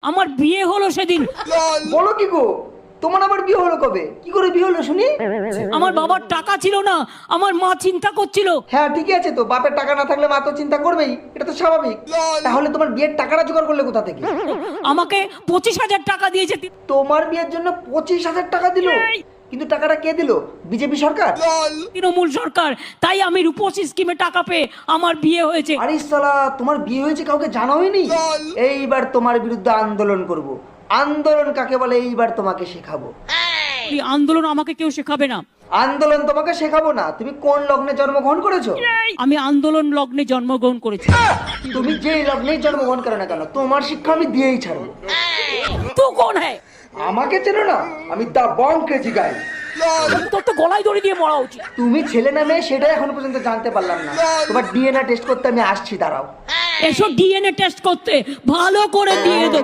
আমার বিয়ে হলো সেদিন। বলো কি গো, তোমার আবার বিয়ে হলো কবে? কি করে বিয়ে হলো শুনি? আমার বাবার টাকা ছিল না, আমার মা চিন্তা করছিল। হ্যাঁ ঠিকই আছে তো, বাপের টাকা না থাকলে মা তো চিন্তা করবেই, এটা তো স্বাভাবিক। তাহলে তোমার বিয়ের টাকাটা জোগাড় করলে কোথা থেকে? আমাকে 25,000 টাকা দিয়েছে। তোমার বিয়ের জন্য 25,000 টাকা দিল? কিন্তু টাকাটা কে দিল? বিজেপি সরকার? তৃণমূল সরকার। তাই আমি রূপশ্রী স্কিমে টাকা পেয়ে আমার বিয়ে হয়েছে। আরে সালা, তোমার বিয়ে হয়েছে কাউকে জানাওনি? এইবার তোমার বিরুদ্ধে আন্দোলন করব। আন্দোলন কাকে বলে এইবার তোমাকে শেখাবো। এই আন্দোলন আমাকে কেউ শেখাবে না। আন্দোলন তোমাকে শেখাবো না। তুমি কোন লগ্নে জন্মগ্রহণ করেছো? আমি আন্দোলন লগ্নে জন্মগ্রহণ করেছি। তুমি যেই লগ্নেই জন্মগ্রহণ করো না কেন, তোমার শিক্ষা আমি দিয়েই ছাড়বো। তো কোন হ্যাঁ? আমাকে চেনো না? আমি দা বং কেজি গাই। তোর তো গলায় দড়ি দিয়ে মরা উচিত। তুমি ছেলে না মেয়ে সেটাই এখনো পর্যন্ত জানতে পারলাম না। তোমার ডিএনএ টেস্ট করতে আমি আসছি, দাঁড়াও। এসো ডিএনএ টেস্ট করতে, ভালো করে দিয়ে দেবো।